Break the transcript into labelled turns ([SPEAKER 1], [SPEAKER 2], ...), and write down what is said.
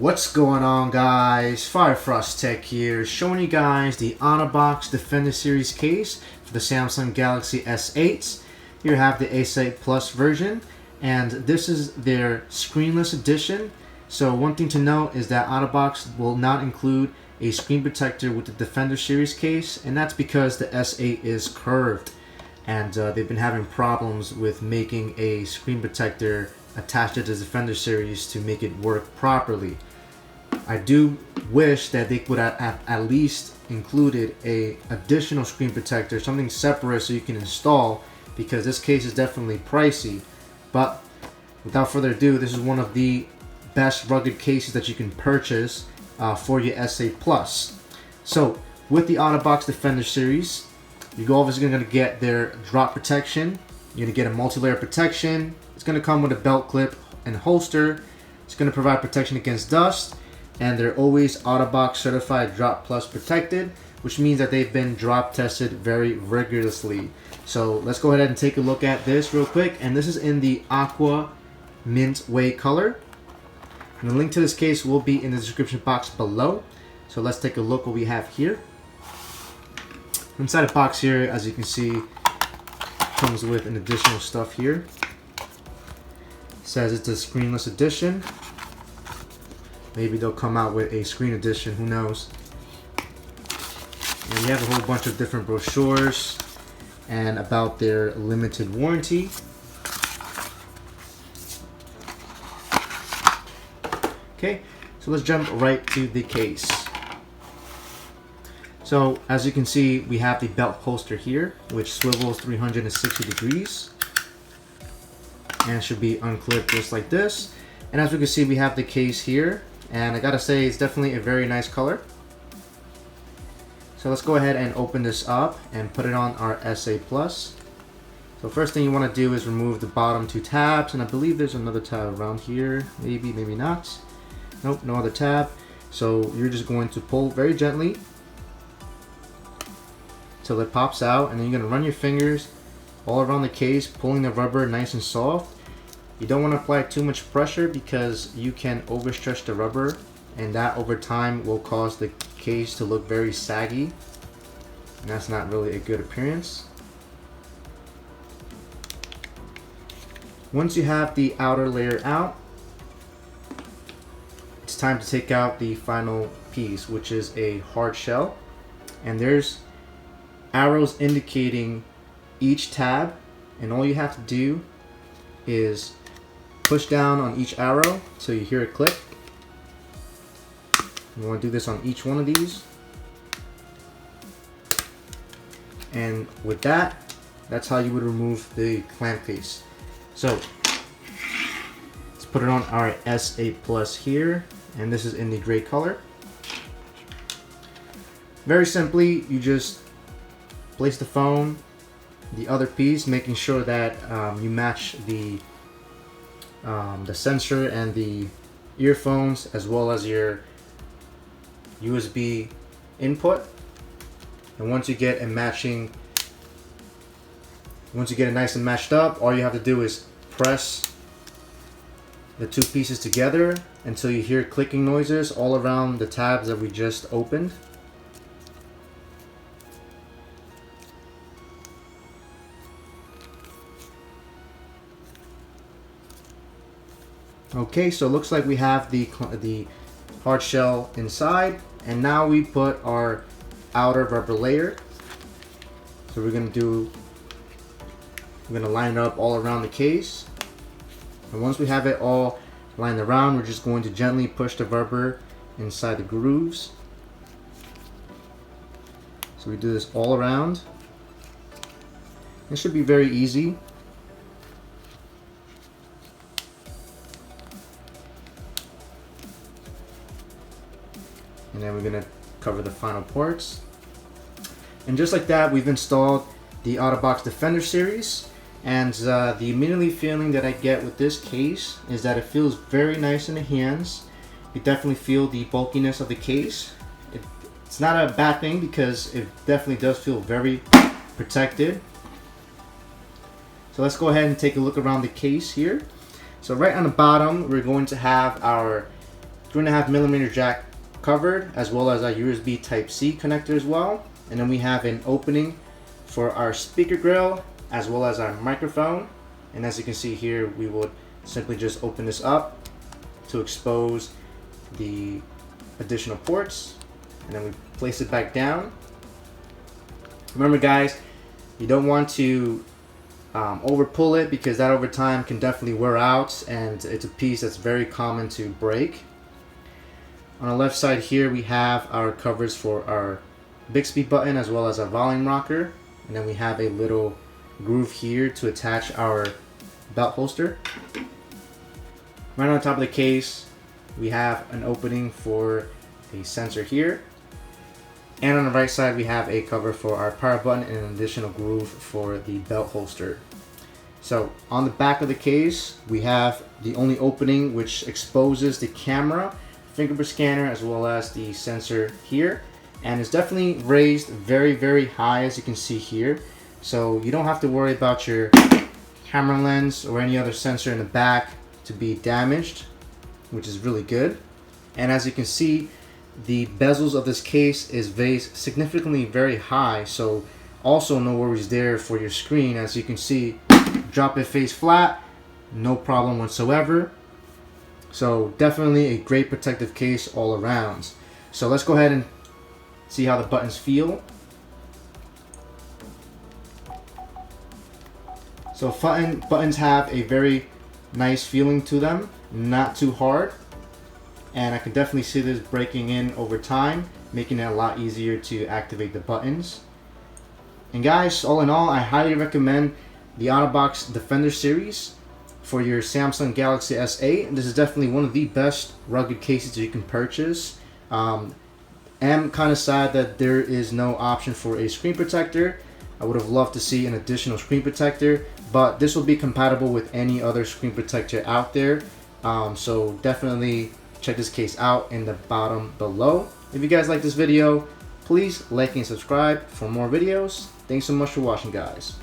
[SPEAKER 1] What's going on, guys? Firefrost Tech here, showing you guys the OtterBox Defender Series case for the Samsung Galaxy S8. Here you have the S8 Plus version, and this is their screenless edition. So one thing to note is that OtterBox will not include a screen protector with the Defender Series case, and that's because the S8 is curved, and they've been having problems with making a screen protector attached to the Defender Series to make it work properly. I do wish that they would have at least included a additional screen protector, something separate so you can install, because this case is definitely pricey. But without further ado, this is one of the best rugged cases that you can purchase for your S8 Plus. So with the OtterBox Defender Series, you're obviously going to get their drop protection. You're going to get a multi-layer protection. It's going to come with a belt clip and holster. It's going to provide protection against dust, and they're always OtterBox certified Drop Plus protected, which means that they've been drop tested very rigorously. So let's go ahead and take a look at this real quick, and this is in the Aqua Mint Way color. And the link to this case will be in the description box below. So let's take a look what we have here. Inside the box here, as you can see, comes with an additional stuff here. It says it's a screenless edition. Maybe they'll come out with a screen edition, who knows. And we have a whole bunch of different brochures and about their limited warranty. Okay, so let's jump right to the case. So as you can see, we have the belt holster here, which swivels 360 degrees and should be unclipped just like this. And as we can see, we have the case here, and I gotta say it's definitely a very nice color. So let's go ahead and open this up and put it on our S8 Plus. So first thing you want to do is remove the bottom two tabs, and I believe there's another tab around here, maybe not. Nope, no other tab. So you're just going to pull very gently till it pops out, and then you're going to run your fingers all around the case, pulling the rubber nice and soft. You don't want to apply too much pressure because you can overstretch the rubber, and that over time will cause the case to look very saggy, and that's not really a good appearance. Once you have the outer layer out, it's time to take out the final piece, which is a hard shell, and there's arrows indicating each tab, and all you have to do is push down on each arrow so you hear it click. You want to do this on each one of these, and with that, that's how you would remove the clamp piece. So let's put it on our S8 Plus here, and this is in the gray color. Very simply, you just place the phone, the other piece, making sure that you match the sensor and the earphones, as well as your USB input. And once you get it nice and matched up, all you have to do is press the two pieces together until you hear clicking noises all around the tabs that we just opened. Okay, so it looks like we have the hard shell inside, and now we put our outer rubber layer. So we're gonna line it up all around the case, and once we have it all lined around, we're just going to gently push the rubber inside the grooves. So we do this all around. It should be very easy. And then we're going to cover the final parts. And just like that, we've installed the OtterBox Defender Series. And the immediately feeling that I get with this case is that it feels very nice in the hands. You definitely feel the bulkiness of the case. It's not a bad thing because it definitely does feel very protected. So let's go ahead and take a look around the case here. So right on the bottom, we're going to have our 3.5mm jack covered, as well as a USB Type-C connector as well. And then we have an opening for our speaker grill as well as our microphone. And as you can see here, we would simply just open this up to expose the additional ports, and then we place it back down. Remember guys, you don't want to over pull it, because that over time can definitely wear out, and it's a piece that's very common to break. On the left side here we have our covers for our Bixby button as well as our volume rocker, and then we have a little groove here to attach our belt holster. Right on top of the case we have an opening for a sensor here, and on the right side we have a cover for our power button and an additional groove for the belt holster. So on the back of the case we have the only opening which exposes the camera, fingerprint scanner, as well as the sensor here, and it's definitely raised very high, as you can see here, so you don't have to worry about your camera lens or any other sensor in the back to be damaged, which is really good. And as you can see, the bezels of this case is raised significantly very high, so also no worries there for your screen. As you can see, drop it face flat, no problem whatsoever. So definitely a great protective case all around. So let's go ahead and see how the buttons feel. So buttons have a very nice feeling to them, not too hard, and I can definitely see this breaking in over time, making it a lot easier to activate the buttons. And guys, all in all, I highly recommend the OtterBox Defender series for your Samsung Galaxy S8. This is definitely one of the best rugged cases you can purchase. I'm kind of sad that there is no option for a screen protector. I would have loved to see an additional screen protector, but this will be compatible with any other screen protector out there. So definitely check this case out in the bottom below. If you guys like this video, please like and subscribe for more videos. Thanks so much for watching, guys.